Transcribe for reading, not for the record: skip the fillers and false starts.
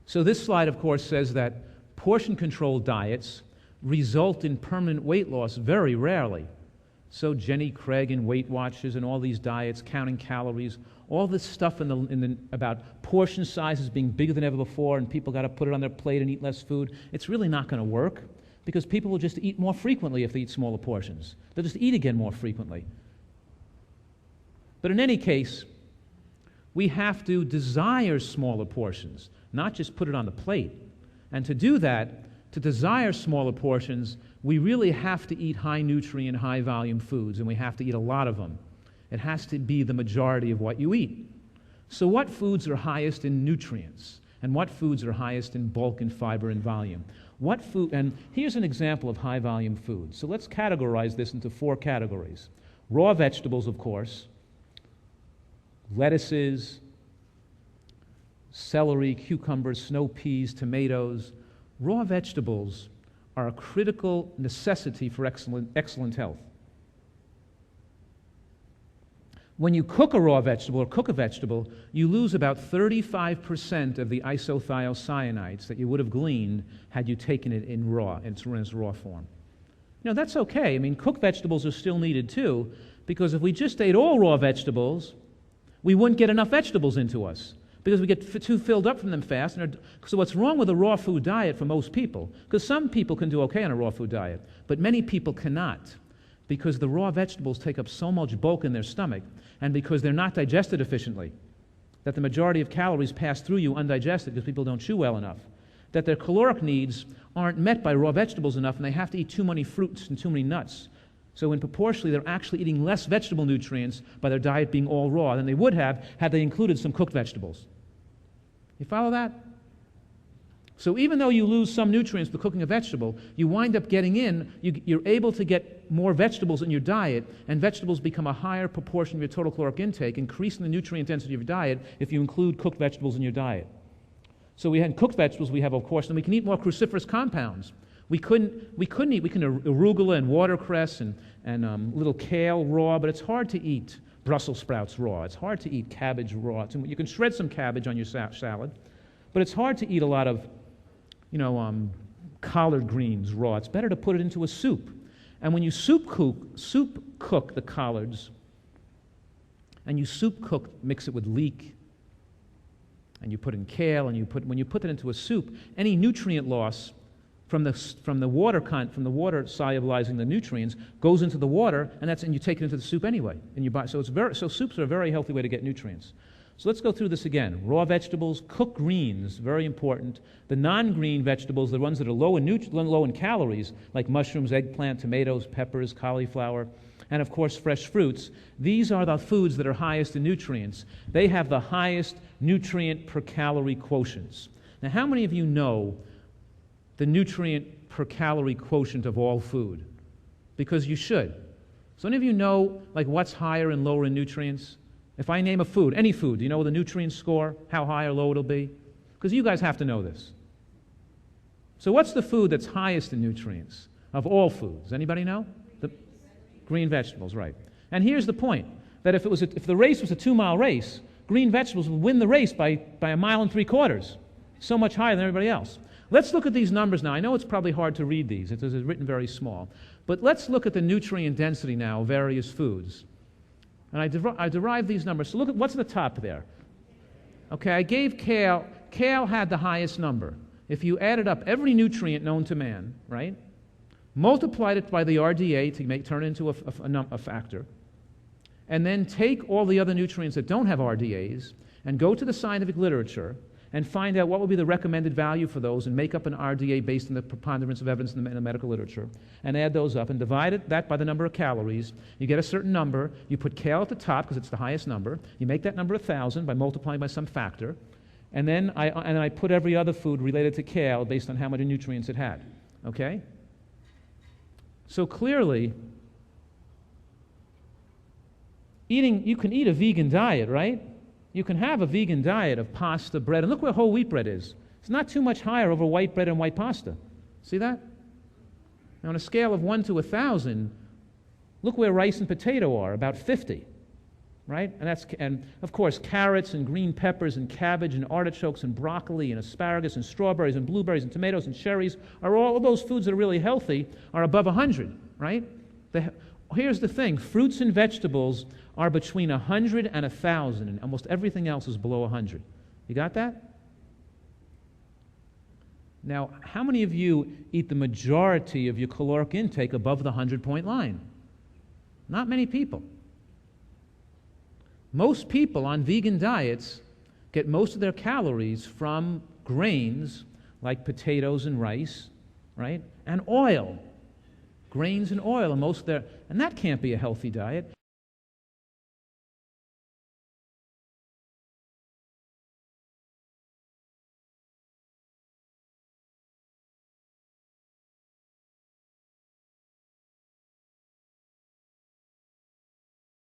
So this slide, of course, says that portion-controlled diets result in permanent weight loss very rarely. So Jenny Craig and Weight Watchers and all these diets, counting calories, all this stuff about portion sizes being bigger than ever before and people got to put it on their plate and eat less food, it's really not going to work because people will just eat more frequently if they eat smaller portions. They'll just eat again more frequently. But in any case, we have to desire smaller portions, not just put it on the plate. And to do that, to desire smaller portions, we really have to eat high-nutrient, high-volume foods, and we have to eat a lot of them. It has to be the majority of what you eat. So what foods are highest in nutrients? And what foods are highest in bulk and fiber and volume? And here's an example of high-volume foods. So let's categorize this into 4 categories. Raw vegetables, of course, lettuces, celery, cucumbers, snow peas, tomatoes. Raw vegetables are a critical necessity for excellent health. When you cook a raw vegetable or cook a vegetable, you lose about 35% of the isothiocyanates that you would have gleaned had you taken it in its raw form. That's okay. I mean, cooked vegetables are still needed too, because if we just ate all raw vegetables, we wouldn't get enough vegetables into us because we get too filled up from them fast. So what's wrong with a raw food diet for most people? Because some people can do okay on a raw food diet, but many people cannot because the raw vegetables take up so much bulk in their stomach and because they're not digested efficiently, that the majority of calories pass through you undigested because people don't chew well enough, that their caloric needs aren't met by raw vegetables enough and they have to eat too many fruits and too many nuts. So in proportionally, they're actually eating less vegetable nutrients by their diet being all raw than they would have had they included some cooked vegetables. You follow that? So even though you lose some nutrients by cooking a vegetable, you wind up getting you're able to get more vegetables in your diet, and vegetables become a higher proportion of your total caloric intake, increasing the nutrient density of your diet if you include cooked vegetables in your diet. So we had cooked vegetables, we have, of course, and we can eat more cruciferous compounds. We can arugula and watercress and little kale raw, but it's hard to eat Brussels sprouts raw. It's hard to eat cabbage raw. You can shred some cabbage on your salad, but it's hard to eat a lot of, collard greens raw. It's better to put it into a soup. And when you soup cook the collards, and you mix it with leek, and you put in kale, and when you put it into a soup, any nutrient loss from the water solubilizing the nutrients goes into the water, and you take it into the soup anyway in your body. So soups are a very healthy way to get nutrients. So let's go through this again. Raw vegetables, cooked greens, very important. The non-green vegetables, the ones that are low in calories, like mushrooms, eggplant, tomatoes, peppers, cauliflower, and of course fresh fruits. These are the foods that are highest in nutrients. They have the highest nutrient per calorie quotients. Now, how many of you know the nutrient per calorie quotient of all food? Because you should. So any of you know what's higher and lower in nutrients? If I name a food, any food, do you know the nutrient score, how high or low it'll be? Because you guys have to know this. So what's the food that's highest in nutrients of all foods? Anybody know? The green vegetables, right. And here's the point, that if the race was a 2-mile race, green vegetables would win the race by 1.75 miles, so much higher than everybody else. Let's look at these numbers now. I know it's probably hard to read these. It's written very small. But let's look at the nutrient density now of various foods. And I derived these numbers. So look at what's at the top there. Okay, I gave kale. Kale had the highest number. If you added up every nutrient known to man, right, multiplied it by the RDA to turn it into a factor, and then take all the other nutrients that don't have RDAs and go to the scientific literature and find out what would be the recommended value for those and make up an RDA based on the preponderance of evidence in the medical literature and add those up and divide that by the number of calories. You get a certain number. You put kale at the top because it's the highest number. You make that number 1,000 by multiplying by some factor. And then I put every other food related to kale based on how many nutrients it had. Okay? So clearly, you can eat a vegan diet, right? You can have a vegan diet of pasta, bread, and look where whole wheat bread is. It's not too much higher over white bread and white pasta. See that? Now, on a scale of 1 to 1,000, look where rice and potato are, about 50. right? And of course, carrots and green peppers and cabbage and artichokes and broccoli and asparagus and strawberries and blueberries and tomatoes and cherries are all of those foods that are really healthy are above 100, right? Here's the thing. Fruits and vegetables are between 100 and 1,000, and almost everything else is below 100. You got that? Now, how many of you eat the majority of your caloric intake above the 100-point line? Not many people. Most people on vegan diets get most of their calories from grains like potatoes and rice, right? And oil. Grains and oil, and that can't be a healthy diet.